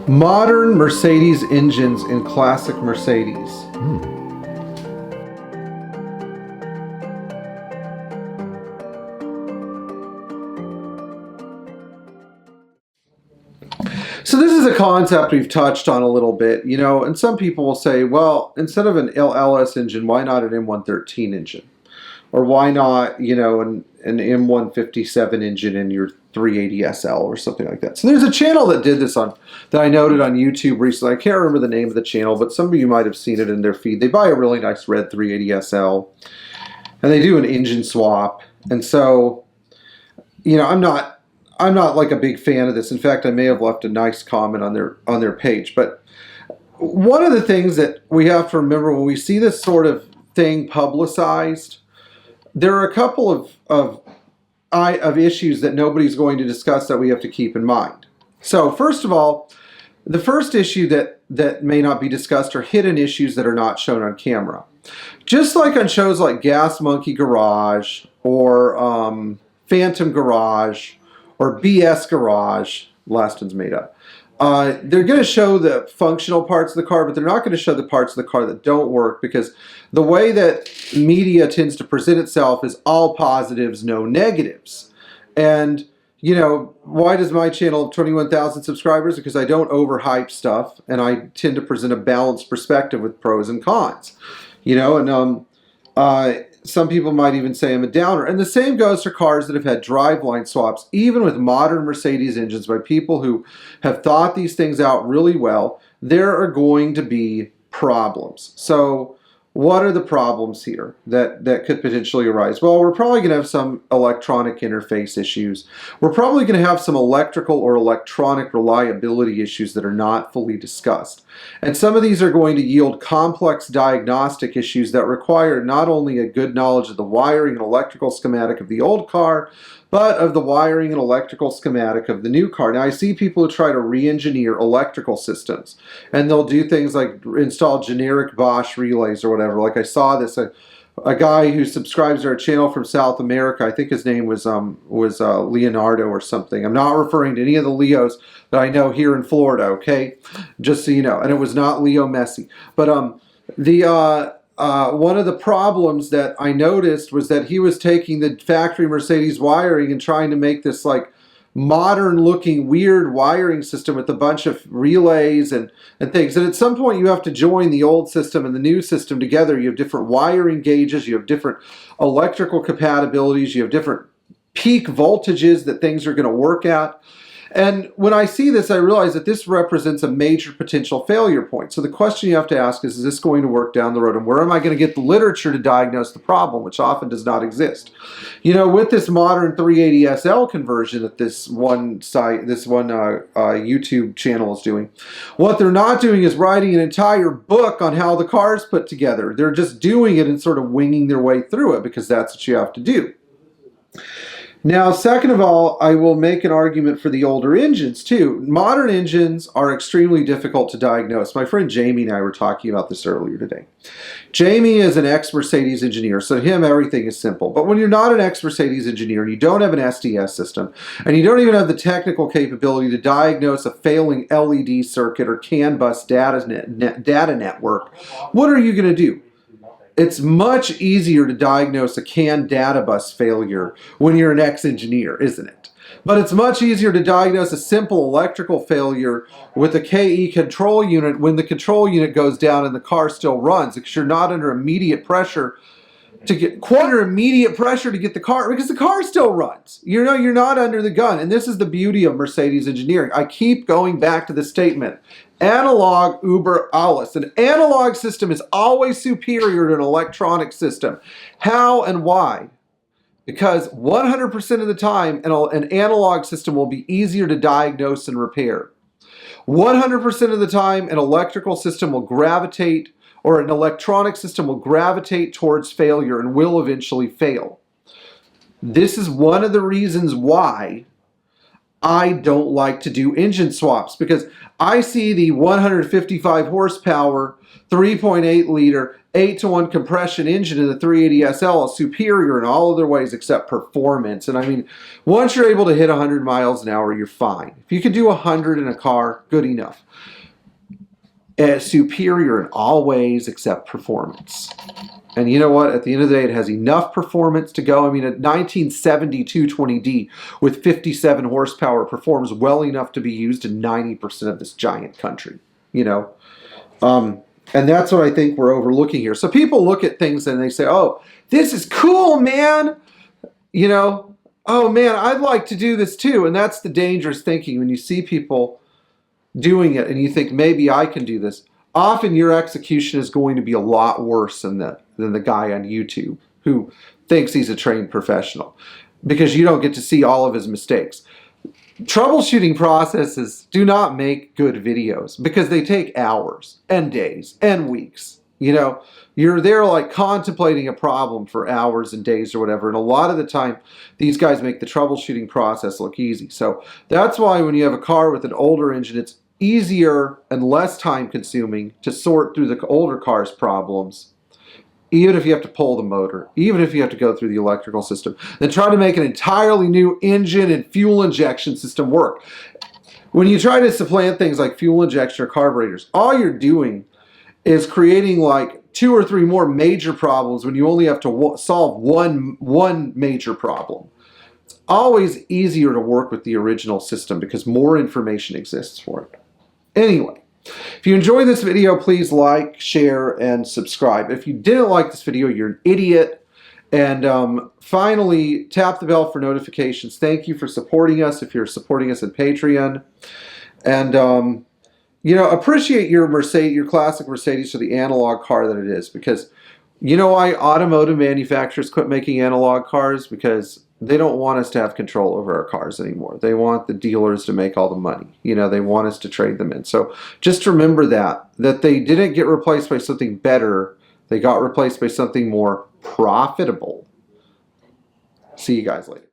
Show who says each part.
Speaker 1: Modern Mercedes engines in classic Mercedes. So this is a concept we've touched on a little bit, and some people will say, well, instead of an LS engine, why not an M113 engine? Or why not, an M157 engine in your 380SL or something like that. So there's a channel that did this that I noted on YouTube recently. I can't remember the name of the channel, but some of you might have seen it in their feed. They buy a really nice red 380SL and they do an engine swap. And so, I'm not like a big fan of this. In fact, I may have left a nice comment on their page. But one of the things that we have to remember when we see this sort of thing publicized, there are a couple of issues that nobody's going to discuss that we have to keep in mind. So first of all, the first issue that may not be discussed are hidden issues that are not shown on camera. Just like on shows like Gas Monkey Garage or Phantom Garage or BS Garage, last one's made up. They're going to show the functional parts of the car, but they're not going to show the parts of the car that don't work, because the way that media tends to present itself is all positives, no negatives. And, why does my channel have 21,000 subscribers? Because I don't overhype stuff, and I tend to present a balanced perspective with pros and cons. Some people might even say I'm a downer. And the same goes for cars that have had driveline swaps, even with modern Mercedes engines by people who have thought these things out really well. There are going to be problems. So what are the problems here that could potentially arise? Well, we're probably going to have some electronic interface issues. We're probably going to have some electrical or electronic reliability issues that are not fully discussed. And some of these are going to yield complex diagnostic issues that require not only a good knowledge of the wiring and electrical schematic of the old car, but of the wiring and electrical schematic of the new car. Now, I see people who try to re-engineer electrical systems, and they'll do things like install generic Bosch relays or whatever. Like I saw this, a guy who subscribes to our channel from South America, I think his name was Leonardo or something. I'm not referring to any of the Leos that I know here in Florida, okay? Just so you know. And it was not Leo Messi. But one of the problems that I noticed was that he was taking the factory Mercedes wiring and trying to make this like modern looking weird wiring system with a bunch of relays and things. And at some point you have to join the old system and the new system together. You have different wiring gauges, you have different electrical compatibilities, you have different peak voltages that things are going to work at. And when I see this, I realize that this represents a major potential failure point. So the question you have to ask is this going to work down the road? And where am I going to get the literature to diagnose the problem, which often does not exist? With this modern 380SL conversion that this one YouTube channel is doing, what they're not doing is writing an entire book on how the car is put together. They're just doing it and sort of winging their way through it, because that's what you have to do. Now, second of all, I will make an argument for the older engines too. Modern engines are extremely difficult to diagnose. My friend Jamie and I were talking about this earlier today. Jamie is an ex-Mercedes engineer, so to him everything is simple. But when you're not an ex-Mercedes engineer and you don't have an SDS system, and you don't even have the technical capability to diagnose a failing LED circuit or CAN bus data network, what are you going to do? It's much easier to diagnose a CAN data bus failure when you're an ex-engineer, isn't it? But it's much easier to diagnose a simple electrical failure with a KE control unit when the control unit goes down and the car still runs, because you're not under immediate pressure to get the car, because the car still runs. You're not under the gun. And this is the beauty of Mercedes engineering. I keep going back to the statement. Analog über alles. An analog system is always superior to an electronic system. How and why? Because 100% of the time, an analog system will be easier to diagnose and repair. 100% of the time, an electrical system will gravitate, or an electronic system will gravitate towards failure and will eventually fail. This is one of the reasons why I don't like to do engine swaps, because I see the 155 horsepower, 3.8 liter 8-to-1 compression engine in the 380 SL is superior in all other ways except performance. And I mean, once you're able to hit 100 miles an hour, you're fine. If you can do 100 in a car, good enough. It's superior in all ways except performance. And you know what? At the end of the day, it has enough performance to go. I mean, a 1970 220D with 57 horsepower performs well enough to be used in 90% of this giant country, you know? And that's what I think we're overlooking here. So people look at things and they say, oh, this is cool, man. You know, oh, man, I'd like to do this too. And that's the dangerous thinking when you see people doing it and you think, maybe I can do this. Often your execution is going to be a lot worse than the guy on YouTube who thinks he's a trained professional, because you don't get to see all of his mistakes. Troubleshooting processes do not make good videos because they take hours and days and weeks. You know, you're there like contemplating a problem for hours and days or whatever. And a lot of the time, these guys make the troubleshooting process look easy. So that's why when you have a car with an older engine, it's easier and less time consuming to sort through the older car's problems, even if you have to pull the motor, even if you have to go through the electrical system, then try to make an entirely new engine and fuel injection system work. When you try to supplant things like fuel injection or carburetors, all you're doing is creating like 2 or 3 more major problems when you only have to solve one major problem. It's always easier to work with the original system because more information exists for it. Anyway, if you enjoyed this video, please like, share, and subscribe. If you didn't like this video, you're an idiot. And finally, tap the bell for notifications. Thank you for supporting us if you're supporting us at Patreon. And, you know, appreciate your classic Mercedes for the analog car that it is. Because you know why automotive manufacturers quit making analog cars? Because they don't want us to have control over our cars anymore. They want the dealers to make all the money. You know, they want us to trade them in. So just remember that they didn't get replaced by something better. They got replaced by something more profitable. See you guys later.